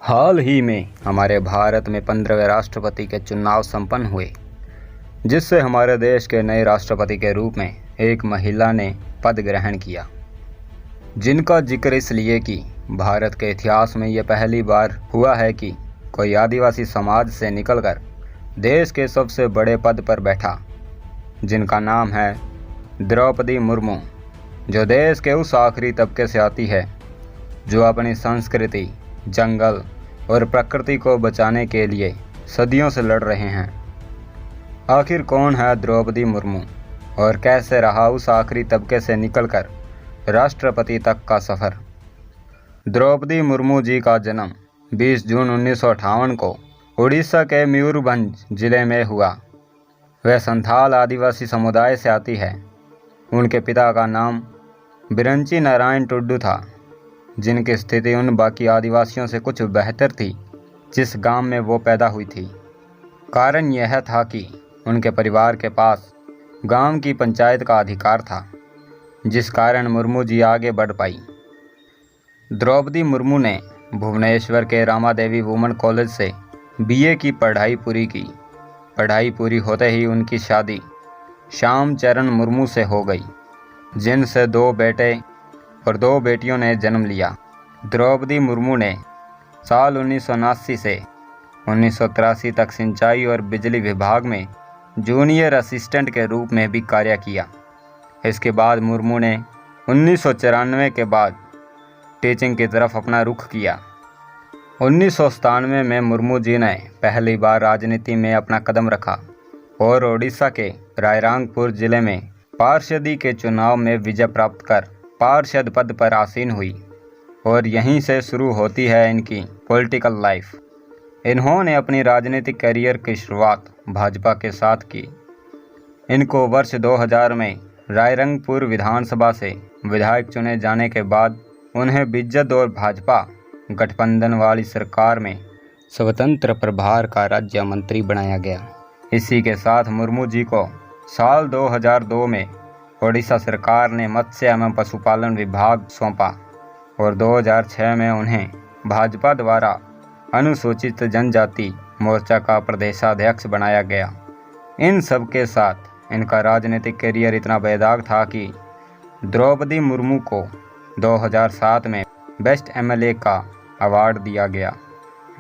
हाल ही में हमारे भारत में 15वें राष्ट्रपति के चुनाव संपन्न हुए, जिससे हमारे देश के नए राष्ट्रपति के रूप में एक महिला ने पद ग्रहण किया, जिनका जिक्र इसलिए कि भारत के इतिहास में यह पहली बार हुआ है कि कोई आदिवासी समाज से निकलकर देश के सबसे बड़े पद पर बैठा, जिनका नाम है द्रौपदी मुर्मू, जो देश के उस आखिरी तबके से आती है जो अपनी संस्कृति, जंगल और प्रकृति को बचाने के लिए सदियों से लड़ रहे हैं। आखिर कौन है द्रौपदी मुर्मू और कैसे रहा उस आखिरी तबके से निकलकर राष्ट्रपति तक का सफ़र। द्रौपदी मुर्मू जी का जन्म 20 जून 1958 को उड़ीसा के मयूरभंज जिले में हुआ। वह संथाल आदिवासी समुदाय से आती है। उनके पिता का नाम बिरंची नारायण टुड्डू था, जिनकी स्थिति उन बाकी आदिवासियों से कुछ बेहतर थी जिस गांव में वो पैदा हुई थी। कारण यह था कि उनके परिवार के पास गांव की पंचायत का अधिकार था, जिस कारण मुर्मू जी आगे बढ़ पाई। द्रौपदी मुर्मू ने भुवनेश्वर के रामादेवी वुमेन कॉलेज से बीए की पढ़ाई पूरी की। पढ़ाई पूरी होते ही उनकी शादी श्याम चरण मुर्मू से हो गई, जिनसे 2 बेटे और 2 बेटियों ने जन्म लिया। द्रौपदी मुर्मू ने साल 1979 से 1983 तक सिंचाई और बिजली विभाग में जूनियर असिस्टेंट के रूप में भी कार्य किया। इसके बाद मुर्मू ने 1994 के बाद टीचिंग की तरफ अपना रुख किया। 1997 में मुर्मू जी ने पहली बार राजनीति में अपना कदम रखा और ओडिशा के रायरंगपुर जिले में पार्षदी के चुनाव में विजय प्राप्त कर पार्षद पद पर आसीन हुई और यहीं से शुरू होती है इनकी पॉलिटिकल लाइफ। इन्होंने अपनी राजनीतिक करियर की शुरुआत भाजपा के साथ की। इनको वर्ष 2000 में रायरंगपुर विधानसभा से विधायक चुने जाने के बाद उन्हें बिज्जत और भाजपा गठबंधन वाली सरकार में स्वतंत्र प्रभार का राज्य मंत्री बनाया गया। इसी के साथ मुर्मू जी को साल 2002 में ओडिशा सरकार ने मत्स्य एवं पशुपालन विभाग सौंपा और 2006 में उन्हें भाजपा द्वारा अनुसूचित जनजाति मोर्चा का प्रदेशाध्यक्ष बनाया गया। इन सब के साथ इनका राजनीतिक करियर इतना बेदाग था कि द्रौपदी मुर्मू को 2007 में बेस्ट एमएलए का अवार्ड दिया गया,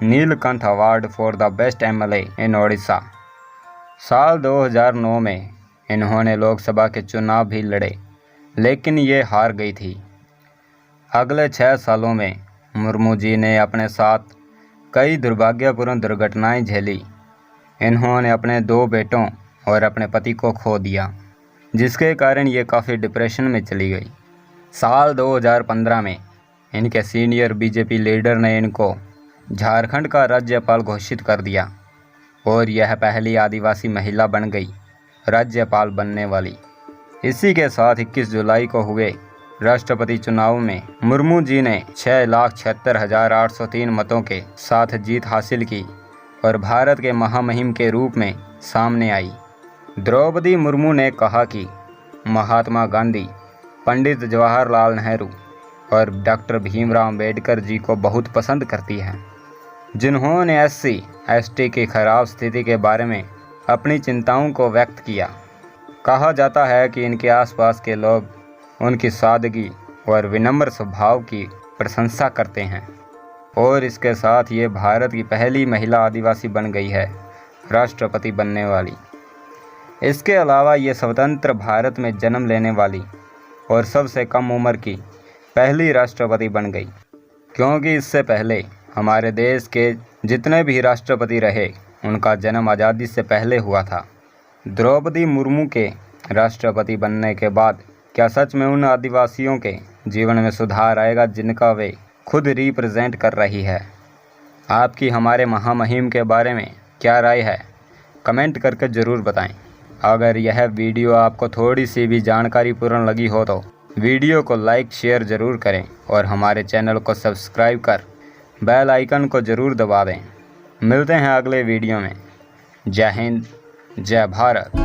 Neelkanth award for the best MLA in Odisha. साल 2009 में इन्होंने लोकसभा के चुनाव भी लड़े, लेकिन ये हार गई थी। अगले 6 सालों में मुर्मू जी ने अपने साथ कई दुर्भाग्यपूर्ण दुर्घटनाएं झेली। इन्होंने अपने 2 बेटों और अपने पति को खो दिया, जिसके कारण ये काफ़ी डिप्रेशन में चली गई। साल 2015 में इनके सीनियर बीजेपी लीडर ने इनको झारखंड का राज्यपाल घोषित कर दिया और यह पहली आदिवासी महिला बन गई राज्यपाल बनने वाली। इसी के साथ 21 जुलाई को हुए राष्ट्रपति चुनाव में मुर्मू जी ने 6,76,803 मतों के साथ जीत हासिल की और भारत के महामहिम के रूप में सामने आई। द्रौपदी मुर्मू ने कहा कि महात्मा गांधी, पंडित जवाहरलाल नेहरू और डॉक्टर भीमराव अम्बेडकर जी को बहुत पसंद करती है, जिन्होंने SC ST की खराब स्थिति के बारे में अपनी चिंताओं को व्यक्त किया। कहा जाता है कि इनके आसपास के लोग उनकी सादगी और विनम्र स्वभाव की प्रशंसा करते हैं और इसके साथ ये भारत की पहली महिला आदिवासी बन गई है राष्ट्रपति बनने वाली। इसके अलावा ये स्वतंत्र भारत में जन्म लेने वाली और सबसे कम उम्र की पहली राष्ट्रपति बन गई, क्योंकि इससे पहले हमारे देश के जितने भी राष्ट्रपति रहे उनका जन्म आज़ादी से पहले हुआ था। द्रौपदी मुर्मू के राष्ट्रपति बनने के बाद क्या सच में उन आदिवासियों के जीवन में सुधार आएगा जिनका वे खुद रिप्रेजेंट कर रही है? आपकी हमारे महामहिम के बारे में क्या राय है? कमेंट करके ज़रूर बताएं। अगर यह वीडियो आपको थोड़ी सी भी जानकारीपूर्ण लगी हो तो वीडियो को लाइक शेयर ज़रूर करें और हमारे चैनल को सब्सक्राइब कर बेल आइकन को ज़रूर दबा दें। मिलते हैं अगले वीडियो में। जय हिंद, जय भारत।